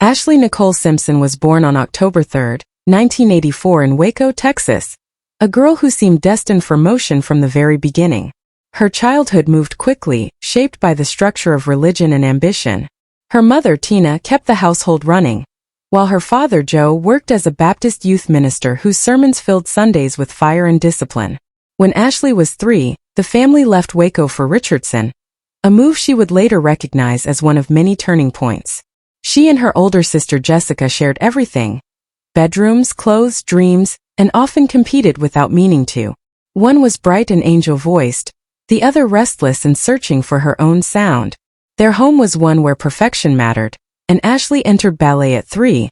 Ashlee Nicole Simpson was born on October 3, 1984 in Waco, Texas, a girl who seemed destined for motion from the very beginning. Her childhood moved quickly, shaped by the structure of religion and ambition. Her mother, Tina, kept the household running, while her father, Joe, worked as a Baptist youth minister whose sermons filled Sundays with fire and discipline. When Ashlee was 3, the family left Waco for Richardson, a move she would later recognize as one of many turning points. She and her older sister Jessica shared everything: bedrooms, clothes, dreams, and often competed without meaning to. One was bright and angel-voiced, the other restless and searching for her own sound. Their home was one where perfection mattered, and Ashlee entered ballet at 3,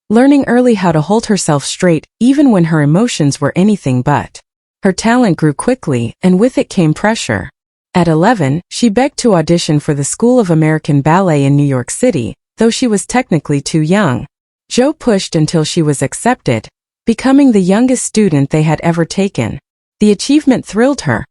learning early how to hold herself straight even when her emotions were anything but. Her talent grew quickly, and with it came pressure. At 11, she begged to audition for the School of American Ballet in New York City, though she was technically too young. Joe pushed until she was accepted, becoming the youngest student they had ever taken. The achievement thrilled her,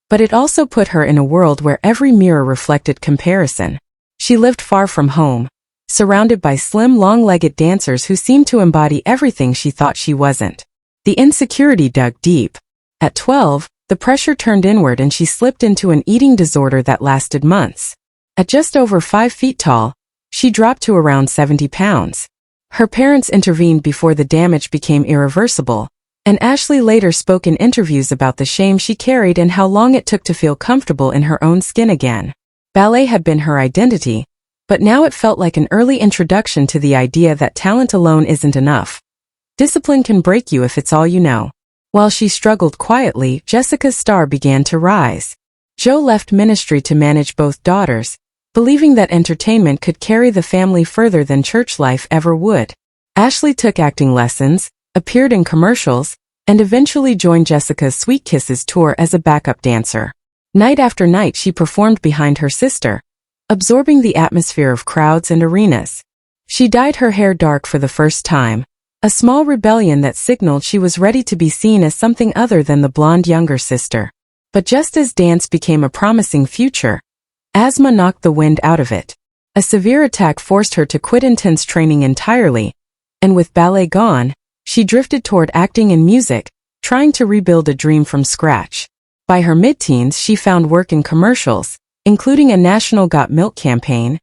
but it also put her in a world where every mirror reflected comparison. She lived far from home, surrounded by slim, long-legged dancers who seemed to embody everything she thought she wasn't. The insecurity dug deep. At 12, the pressure turned inward and she slipped into an eating disorder that lasted months. At just over 5 feet tall, she dropped to around 70 pounds. Her parents intervened before the damage became irreversible, and Ashlee later spoke in interviews about the shame she carried and how long it took to feel comfortable in her own skin again. Ballet had been her identity, but now it felt like an early introduction to the idea that talent alone isn't enough. Discipline can break you if it's all you know. While she struggled quietly, Jessica's star began to rise. Joe left ministry to manage both daughters, believing that entertainment could carry the family further than church life ever would. Ashlee took acting lessons, appeared in commercials, and eventually joined Jessica's Sweet Kisses tour as a backup dancer. Night after night she performed behind her sister, absorbing the atmosphere of crowds and arenas. She dyed her hair dark for the first time, a small rebellion that signaled she was ready to be seen as something other than the blonde younger sister. But just as dance became a promising future, asthma knocked the wind out of it. A severe attack forced her to quit intense training entirely, and with ballet gone, she drifted toward acting and music, trying to rebuild a dream from scratch. By her mid-teens, she found work in commercials, including a National Got Milk campaign,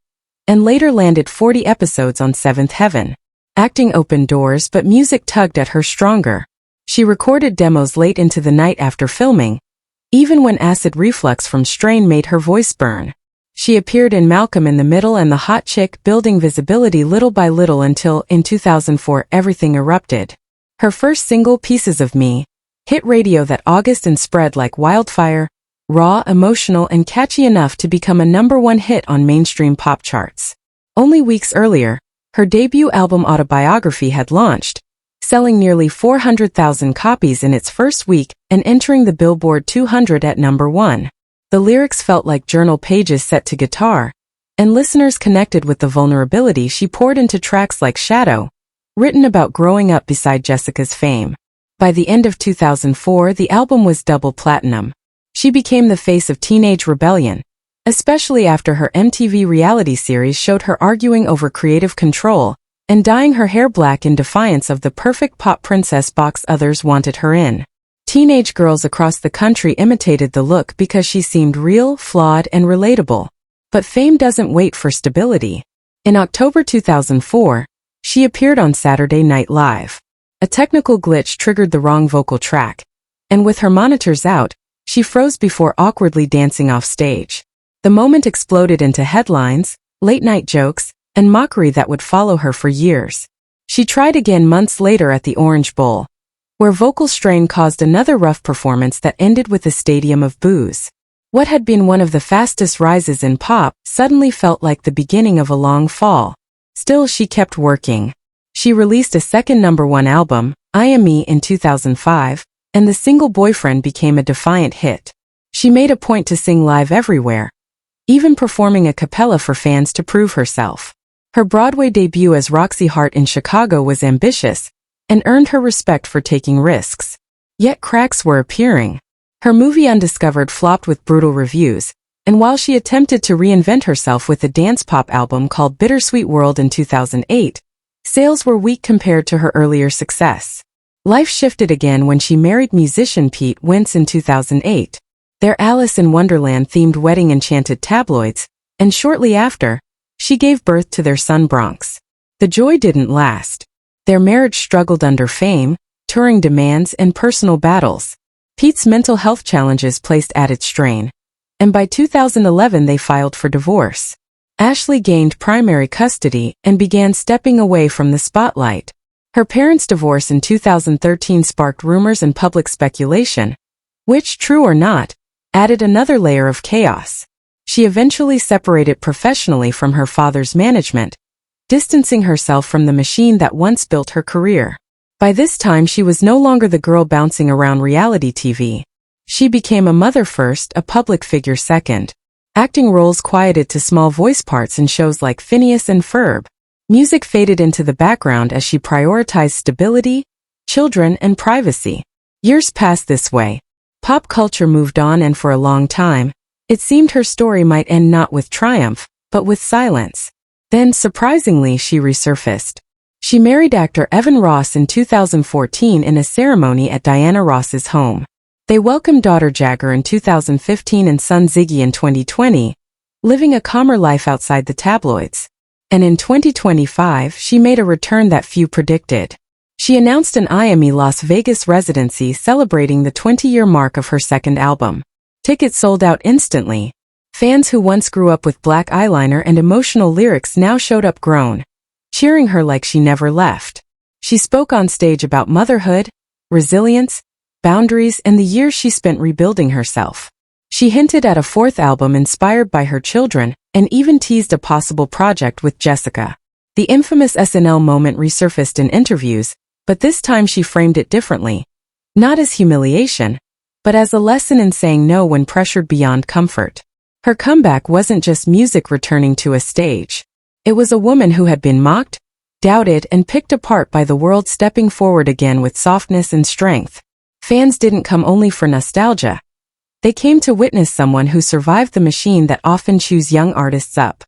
and later landed 40 episodes on Seventh Heaven. Acting opened doors, but music tugged at her stronger. She recorded demos late into the night after filming, even when acid reflux from strain made her voice burn. She appeared in Malcolm in the Middle and The Hot Chick, building visibility little by little until, in 2004, everything erupted. Her first single, Pieces of Me, hit radio that August and spread like wildfire, raw, emotional, and catchy enough to become a #1 hit on mainstream pop charts. Only weeks earlier, her debut album Autobiography had launched, selling nearly 400,000 copies in its first week and entering the Billboard 200 at #1. The lyrics felt like journal pages set to guitar, and listeners connected with the vulnerability she poured into tracks like Shadow, written about growing up beside Jessica's fame. By the end of 2004, the album was double platinum. She became the face of teenage rebellion, especially after her MTV reality series showed her arguing over creative control and dyeing her hair black in defiance of the perfect pop princess box others wanted her in. Teenage girls across the country imitated the look because she seemed real, flawed, and relatable. But fame doesn't wait for stability. In October 2004, she appeared on Saturday Night Live. A technical glitch triggered the wrong vocal track, and with her monitors out, she froze before awkwardly dancing off stage. The moment exploded into headlines, late-night jokes, and mockery that would follow her for years. She tried again months later at the Orange Bowl, where vocal strain caused another rough performance that ended with a stadium of boos. What had been one of the fastest rises in pop suddenly felt like the beginning of a long fall. Still, she kept working. She released a second #1 album, I Am Me, in 2005, and the single Boyfriend became a defiant hit. She made a point to sing live everywhere, even performing a cappella for fans to prove herself. Her Broadway debut as Roxy Hart in Chicago was ambitious, and earned her respect for taking risks. Yet cracks were appearing. Her movie Undiscovered flopped with brutal reviews, and while she attempted to reinvent herself with a dance pop album called Bittersweet World in 2008, Sales were weak compared to her earlier success. Life shifted again when she married musician Pete Wentz in 2008. Their Alice in Wonderland-themed wedding enchanted tabloids, and shortly after, she gave birth to their son Bronx. The joy didn't last. Their marriage struggled under fame, touring demands, and personal battles. Pete's mental health challenges placed added strain, and by 2011 they filed for divorce. Ashlee gained primary custody and began stepping away from the spotlight. Her parents' divorce in 2013 sparked rumors and public speculation, which, true or not, added another layer of chaos. She eventually separated professionally from her father's management, distancing herself from the machine that once built her career. By this time she was no longer the girl bouncing around reality TV. She became a mother first, a public figure second. Acting roles quieted to small voice parts in shows like Phineas and Ferb. Music faded into the background as she prioritized stability, children, and privacy. Years passed this way. Pop culture moved on, and for a long time, it seemed her story might end not with triumph, but with silence. Then, surprisingly, she resurfaced. She married actor Evan Ross in 2014 in a ceremony at Diana Ross's home. They welcomed daughter Jagger in 2015 and son Ziggy in 2020, living a calmer life outside the tabloids. And in 2025, she made a return that few predicted. She announced an Miami, Las Vegas residency celebrating the 20-year mark of her second album. Tickets sold out instantly. Fans who once grew up with black eyeliner and emotional lyrics now showed up grown, cheering her like she never left. She spoke on stage about motherhood, resilience, boundaries, and the years she spent rebuilding herself. She hinted at a fourth album inspired by her children, and even teased a possible project with Jessica. The infamous SNL moment resurfaced in interviews, but this time she framed it differently. Not as humiliation, but as a lesson in saying no when pressured beyond comfort. Her comeback wasn't just music returning to a stage. It was a woman who had been mocked, doubted, and picked apart by the world stepping forward again with softness and strength. Fans didn't come only for nostalgia. They came to witness someone who survived the machine that often chews young artists up.